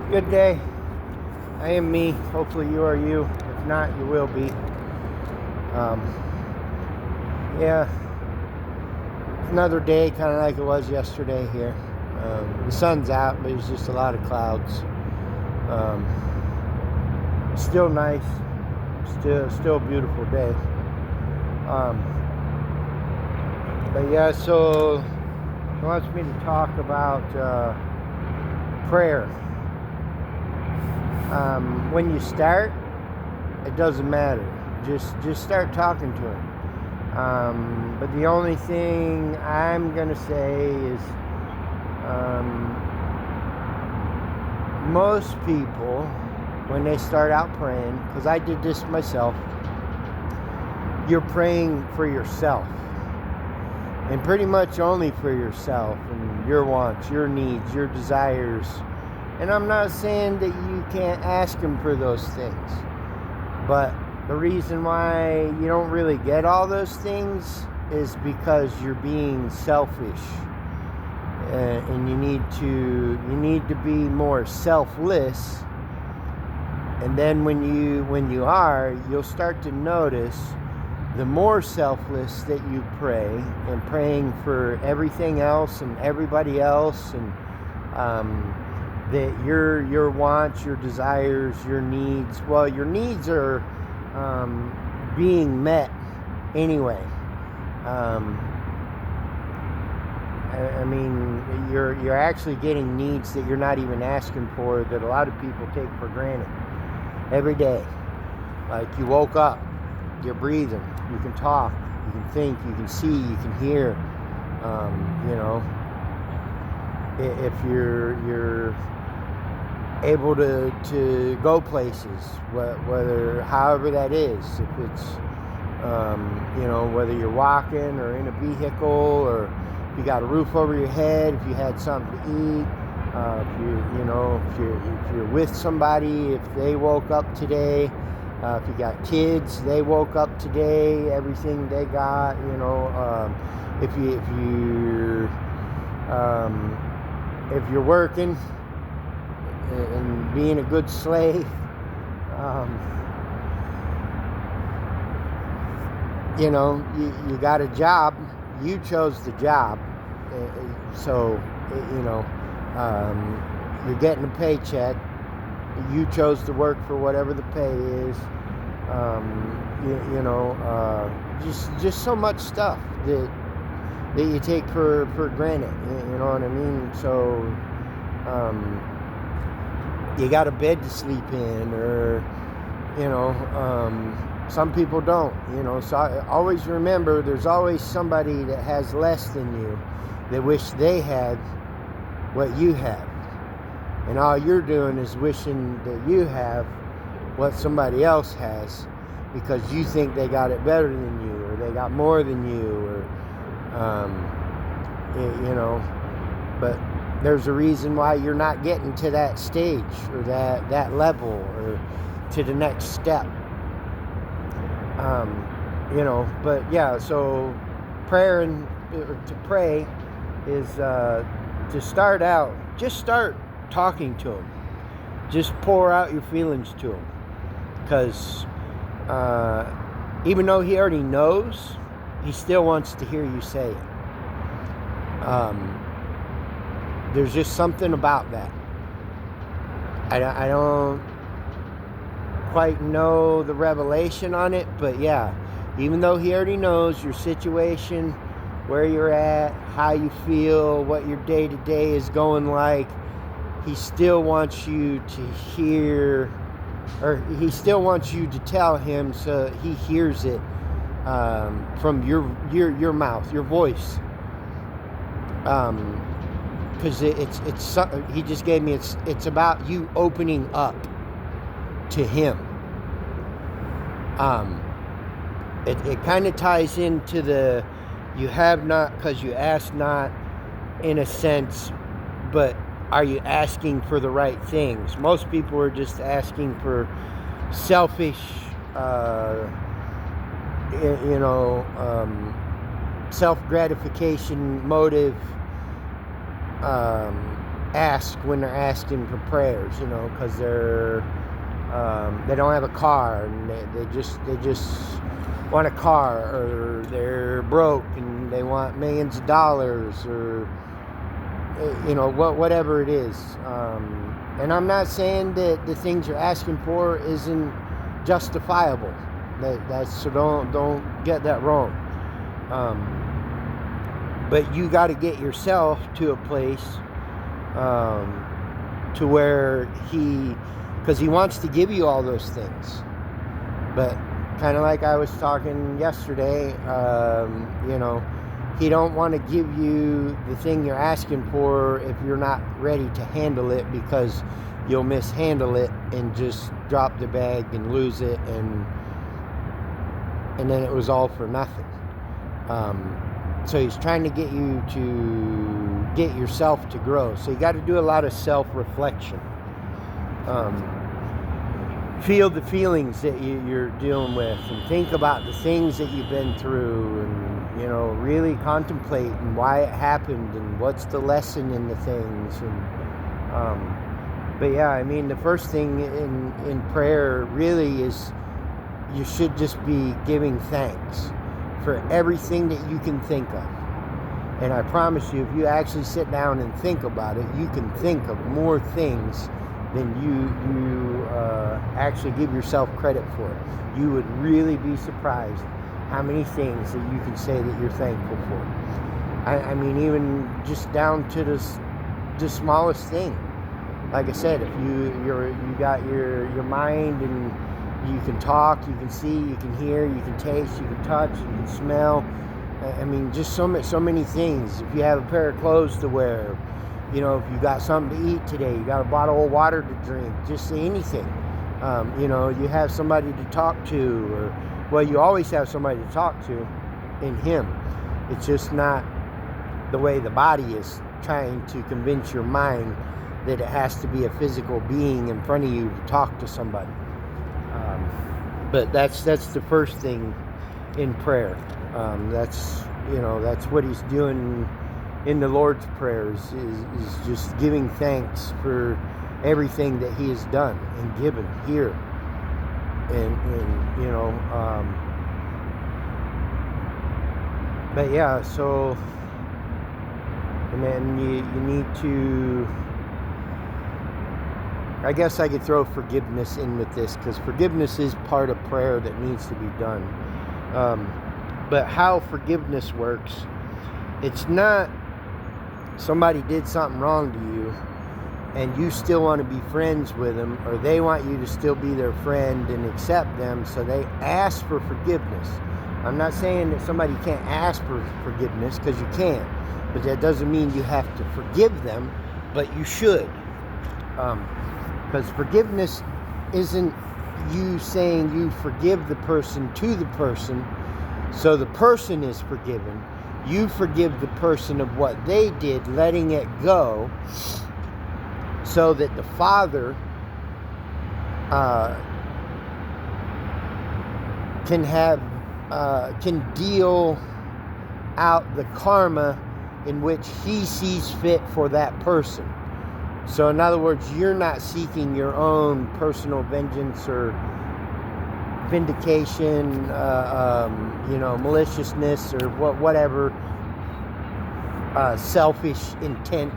Good day. I am me. Hopefully you are you. If not, you will be. Um, yeah, it's another day, kind of like it was yesterday here. The sun's out, but it's just a lot of clouds. Still nice. Still a beautiful day. But yeah, so he wants me to talk about prayer. When you start, it doesn't matter. Just start talking to him. But the only thing I'm gonna say is, most people, when they start out praying, because I did this myself, you're praying for yourself, and pretty much only for yourself and your wants, your needs, your desires. And I'm not saying that you can't ask him for those things, but the reason why you don't really get all those things is because you're being selfish, and you need to be more selfless. And then when you are, you'll start to notice the more selfless that you pray, and praying for everything else and everybody else, and that your wants, your desires, your needs, well, your needs are being met anyway. I mean, you're actually getting needs that you're not even asking for, that a lot of people take for granted every day. Like, you woke up, you're breathing, you can talk, you can think, you can see, you can hear. If you're able to go places, however that is, if it's whether you're walking or in a vehicle, or if you got a roof over your head, if you had something to eat, if you're with somebody, if they woke up today, if you got kids, they woke up today, everything they got, if you're working and being a good slave, you got a job, you chose the job, so you're getting a paycheck, you chose to work for whatever the pay is. Just so much stuff that you take for granted, you know what I mean? So you got a bed to sleep in, or some people don't, so I always remember, there's always somebody that has less than you that wish they had what you have, and all you're doing is wishing that you have what somebody else has, because you think they got it better than you, or they got more than you, or but there's a reason why you're not getting to that stage, or that level, or to the next step. But yeah, so to pray is to start out, just start talking to him. Just pour out your feelings to him, because even though he already knows, he still wants to hear you say it. There's just something about that. I don't quite know the revelation on it, but yeah, even though he already knows your situation, where you're at, how you feel, what your day-to-day is going like, he still wants you to hear, or he still wants you to tell him, so he hears it from your mouth, your voice. Because it's he just gave me, it's about you opening up to him. It kind of ties into the you have not because you ask not, in a sense, but are you asking for the right things? Most people are just asking for selfish, self-gratification motive ask when they're asking for prayers, because they don't have a car, and they just want a car, or they're broke and they want millions of dollars, or whatever it is. And I'm not saying that the things you're asking for isn't justifiable. So don't get that wrong. But you got to get yourself to a place to where because he wants to give you all those things. But kind of like I was talking yesterday, he don't want to give you the thing you're asking for if you're not ready to handle it, because you'll mishandle it and just drop the bag and lose it, and then it was all for nothing. So he's trying to get you to get yourself to grow. So you got to do a lot of self-reflection. Feel the feelings that you're dealing with, and think about the things that you've been through, and really contemplate and why it happened and what's the lesson in the things. And but yeah, I mean, the first thing in prayer really is you should just be giving thanks for everything that you can think of. And I promise you, if you actually sit down and think about it, you can think of more things than you actually give yourself credit for. You would really be surprised how many things that you can say that you're thankful for. I mean, even just down to the smallest thing. Like I said, if you got your mind, and you can talk, you can see, you can hear, you can taste, you can touch, you can smell. I mean, just so many things. If you have a pair of clothes to wear, if you got something to eat today, you got a bottle of water to drink, just anything. You have somebody to talk to, or you always have somebody to talk to in Him. It's just not the way the body is trying to convince your mind that it has to be a physical being in front of you to talk to somebody. But that's the first thing in prayer. That's what He's doing in the Lord's prayers, is just giving thanks for everything that He has done and given here. But yeah, so, and then you need to, I guess I could throw forgiveness in with this, because forgiveness is part of prayer that needs to be done. But how forgiveness works, it's not somebody did something wrong to you and you still want to be friends with them, or they want you to still be their friend and accept them, so they ask for forgiveness. I'm not saying that somebody can't ask for forgiveness, because you can, but that doesn't mean you have to forgive them, but you should. Because forgiveness isn't you saying you forgive the person to the person, so the person is forgiven. You forgive the person of what they did, letting it go, so that the Father can deal out the karma in which He sees fit for that person. So in other words, you're not seeking your own personal vengeance or vindication, maliciousness, or whatever selfish intent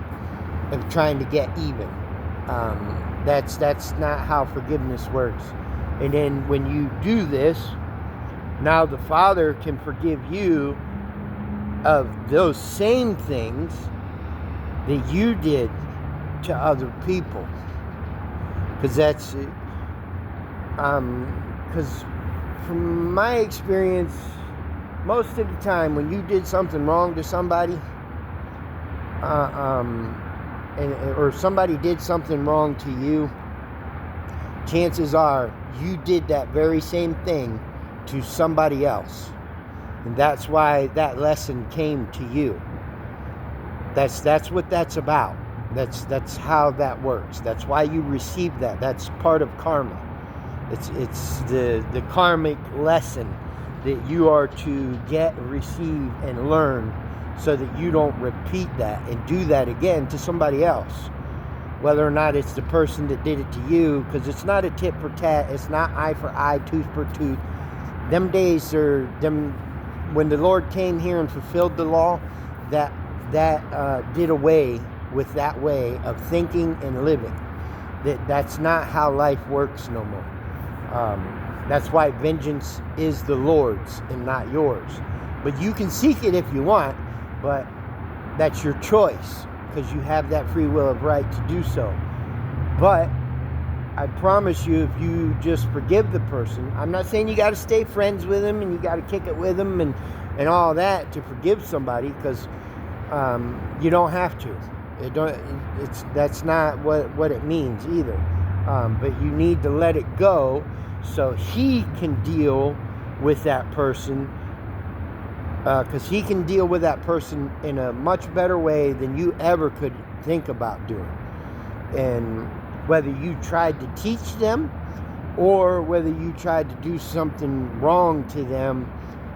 of trying to get even. That's not how forgiveness works. And then when you do this, now the Father can forgive you of those same things that you did to other people. Because because from my experience, most of the time when you did something wrong to somebody, or somebody did something wrong to you, chances are you did that very same thing to somebody else. And that's why that lesson came to you. That's what that's about. That's how that works. That's why you receive that. That's part of karma. It's the karmic lesson that you are to get, receive, and learn, so that you don't repeat that and do that again to somebody else. whether or not it's the person that did it to you, because it's not a tit for tat. It's not eye for eye, tooth for tooth. Them days are them when the Lord came here and fulfilled the law. That did away with that way of thinking and living. That's not how life works no more. That's why vengeance is the Lord's and not yours. But you can seek it if you want, but that's your choice, because you have that free will of right to do so. But I promise you, if you just forgive the person, I'm not saying you got to stay friends with them and you got to kick it with them and all that to forgive somebody, because you don't have to. That's not what it means either. But you need to let it go so he can deal with that person, because he can deal with that person in a much better way than you ever could think about doing. And whether you tried to teach them or whether you tried to do something wrong to them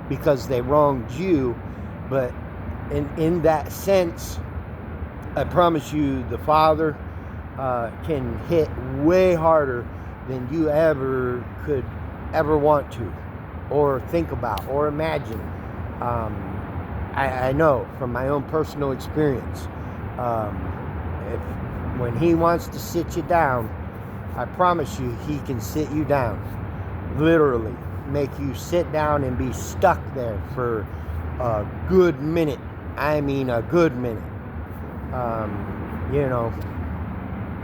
because they wronged you, but in that sense, I promise you, the Father can hit way harder than you could ever want to, or think about, or imagine. I know from my own personal experience. When he wants to sit you down, I promise you, he can sit you down. Literally, make you sit down and be stuck there for a good minute. I mean, a good minute.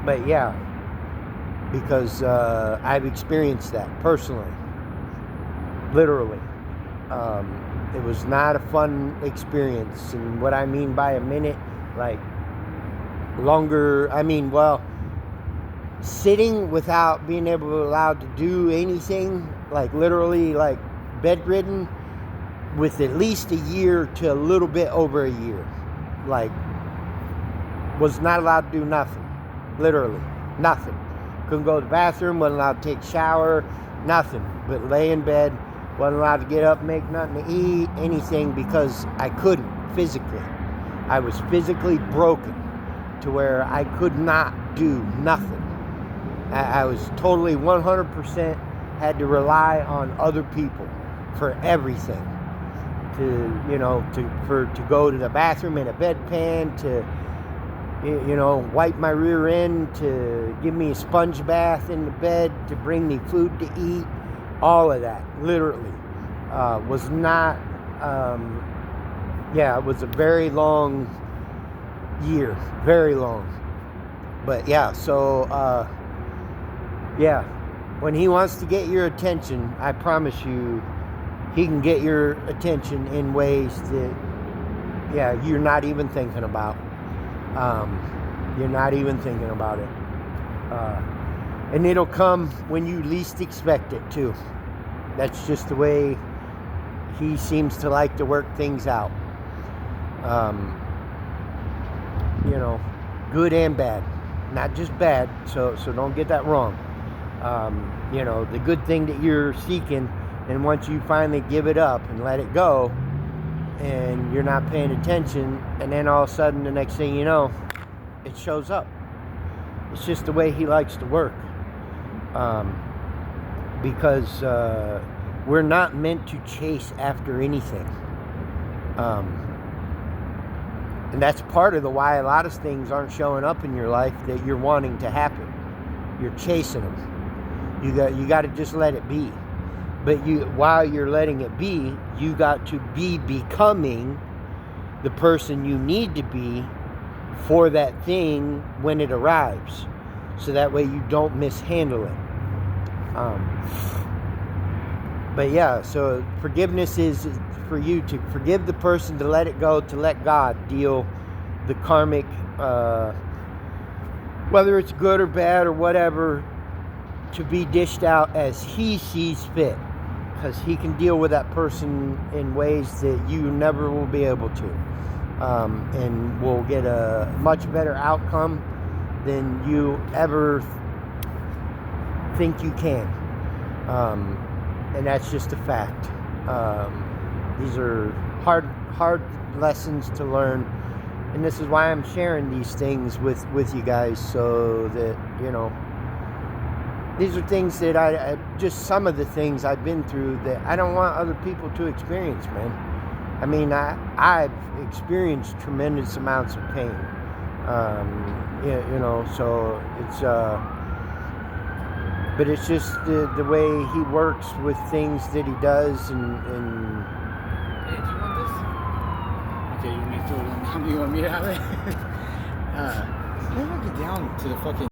But yeah, because I've experienced that personally, literally. It was not a fun experience, and what I mean by a minute, like longer, sitting without being allowed to do anything, like literally like bedridden, with at least a year to a little bit over a year, like was not allowed to do nothing, literally nothing. Couldn't go to the bathroom, wasn't allowed to take a shower, nothing, but lay in bed, wasn't allowed to get up, make nothing to eat, anything, because I couldn't physically. I was physically broken to where I could not do nothing. I was totally 100% had to rely on other people for everything. To go to the bathroom in a bedpan, to wipe my rear end, to give me a sponge bath in the bed, to bring me food to eat, all of that, literally, was not, it was a very long year, very long. But yeah, so, when he wants to get your attention, I promise you, he can get your attention in ways that, you're not even thinking about. You're not even thinking about it. And it'll come when you least expect it, too. That's just the way he seems to like to work things out. Good and bad. Not just bad, so don't get that wrong. The good thing that you're seeking, and once you finally give it up and let it go, and you're not paying attention, and then all of a sudden, the next thing you know, it shows up. It's just the way he likes to work. Because we're not meant to chase after anything. And that's part of why a lot of things aren't showing up in your life that you're wanting to happen. You're chasing them. You got to just let it be. But while you're letting it be, you got to be becoming the person you need to be for that thing when it arrives. So that way you don't mishandle it. But yeah, so forgiveness is for you to forgive the person, to let it go, to let God deal the karmic, whether it's good or bad or whatever, to be dished out as he sees fit. Because he can deal with that person in ways that you never will be able to. And will get a much better outcome than you ever think you can. And that's just a fact. These are hard lessons to learn, And this is why I'm sharing these things with you guys, so that, you know, these are things that I just some of the things I've been through that I don't want other people to experience, man. I mean, I've experienced tremendous amounts of pain. You know, so it's but it's just the way he works with things that he does, and Hey, do you want this? Okay, you want me to throw it on? You want me to have it? How do I get down to the fucking